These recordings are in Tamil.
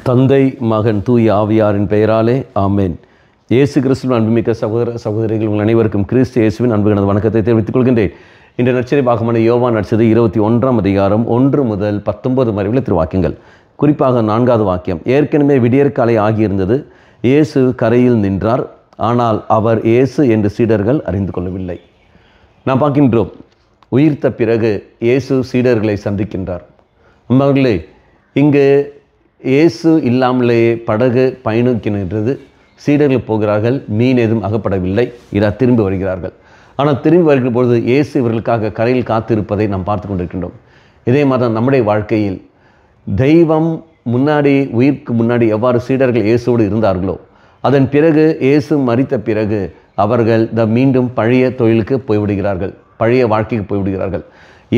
தந்தை மகன் தூய ஆவியாரின் பெயராலே ஆமேன். இயேசு கிறிஸ்துவின் அன்புமிக்க சகோதர சகோதரிகள் உங்கள் அனைவருக்கும் கிறிஸ்து இயேசுவின் அன்பு எனது வணக்கத்தை தெரிவித்துக் கொள்கின்றேன். இன்று நற்செய்தி பாகமான யோவான் நற்செய்தி 21ஆம் அதிகாரம் 1 முதல் 19 வரை உள்ள திருவாக்கியங்கள். குறிப்பாக 4வது வாக்கியம். ஏற்கனவே விடியற்காலை ஆகியிருந்தது. இயேசு கரையில் நின்றார். ஆனால் அவர் இயேசு என்று சீடர்கள் அறிந்து கொள்ளவில்லை. நாம் பார்க்கின்றோம், உயிர்த்த பிறகு இயேசு சீடர்களை சந்திக்கின்றார். நண்பர்களே, இங்கு இயேசு இல்லாமலேயே படகு பயணிக்கின்றது. சீடர்கள் போகிறார்கள், மீன் எதுவும் அகப்படவில்லை. திரும்பி வருகிறார்கள். ஆனால் திரும்பி வருகிற பொழுது இயேசு இவர்களுக்காக கரையில் காத்திருப்பதை நாம் பார்த்து கொண்டிருக்கின்றோம். இதே மாதிரி நம்முடைய வாழ்க்கையில் தெய்வம் முன்னாடி, உயிருக்கு முன்னாடி எவ்வாறு சீடர்கள் இயேசுவோடு இருந்தார்களோ, அதன் பிறகு இயேசு மரித்த பிறகு அவர்கள் மீண்டும் பழைய தொழிலுக்கு போய்விடுகிறார்கள், பழைய வாழ்க்கைக்கு போய்விடுகிறார்கள்.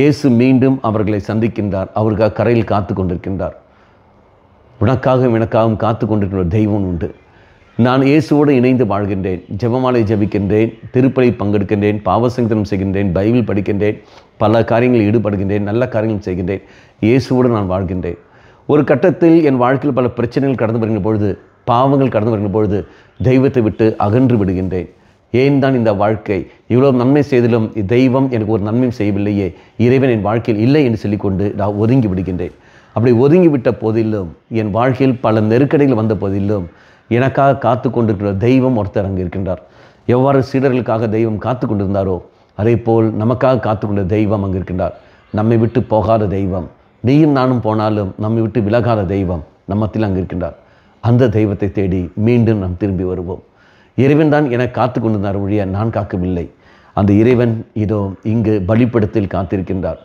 இயேசு மீண்டும் அவர்களை சந்திக்கின்றார். அவருக்காக கரையில் காத்து கொண்டிருக்கின்றார். உனக்காகவும் எனக்காகவும் காத்து கொண்டிருக்கிற தெய்வம் உண்டு. நான் இயேசுவோடு இணைந்து வாழ்கின்றேன், ஜெபமாலை ஜெபிக்கின்றேன், திருப்பலி பங்கெடுக்கின்றேன், பாவசங்கீதம் செய்கின்றேன், பைபிள் படிக்கின்றேன், பல காரியங்களில் ஈடுபடுகின்றேன், நல்ல காரியங்கள் செய்கின்றேன். இயேசுவோடு நான் வாழ்கின்றேன். ஒரு கட்டத்தில் என் வாழ்க்கையில் பல பிரச்சனைகள் கடந்து வருகின்ற பொழுது, பாவங்கள் கடந்து வருகின்ற பொழுது தெய்வத்தை விட்டு அகன்று விடுகின்றேன். ஏன் தான் இந்த வாழ்க்கை, இவ்வளோ நன்மை செய்திலும் தெய்வம் எனக்கு ஒரு நன்மையும் செய்யவில்லையே, இறைவன் என் வாழ்க்கையில் இல்லை என்று சொல்லிக்கொண்டு நான் ஒதுங்கி விடுகின்றேன். அப்படி ஒதுங்கிவிட்ட போதிலும், என் வாழ்க்கையில் பல நெருக்கடிகள் வந்த போதிலும், எனக்காக காத்து கொண்டிருக்கிற தெய்வம் ஒருத்தர் அங்கே இருக்கின்றார். எவ்வாறு சீடர்களுக்காக தெய்வம் காத்து கொண்டிருந்தாரோ, அதே போல் நமக்காக காத்து கொண்ட தெய்வம் அங்கே இருக்கின்றார். நம்மை விட்டு போகாத தெய்வம், நீயும் நானும் போனாலும் நம்மை விட்டு விலகாத தெய்வம் நம்மத்தில் அங்கே இருக்கின்றார். அந்த தெய்வத்தை தேடி மீண்டும் நாம் திரும்பி வருவோம். இறைவன் தான் என காத்து கொண்டிருந்தார் ஒழிய நான் காக்கவில்லை. அந்த இறைவன் இதோ இங்கு பலிபீடத்தில் காத்திருக்கின்றார்.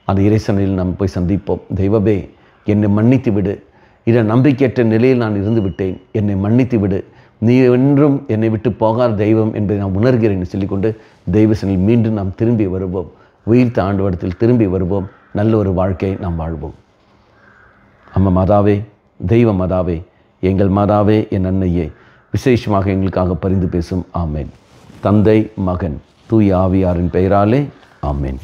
அந்த இறைசனையில் நாம் போய் சந்திப்போம். தெய்வமே, என்னை மன்னித்து விடு. இதை நம்பிக்கையற்ற நிலையில் நான் இருந்து விட்டேன், என்னை மன்னித்து விடு. நீ என்றும் என்னை விட்டு போகாத தெய்வம் என்பதை நான் உணர்கிறேன் என்று சொல்லிக்கொண்டு தெய்வசனில் மீண்டும் நாம் திரும்பி வருவோம். உயிர்த்த ஆண்டவரத்தில் திரும்பி வருவோம். நல்ல ஒரு வாழ்க்கையை நாம் வாழ்வோம். அம்மா மாதாவே, தெய்வ மாதாவே, எங்கள் மாதாவே, என் அன்னையே, விசேஷமாக எங்களுக்காக பரிந்து பேசும். ஆமேன். தந்தை மகன் தூய ஆவியாரின் பெயராலே ஆமேன்.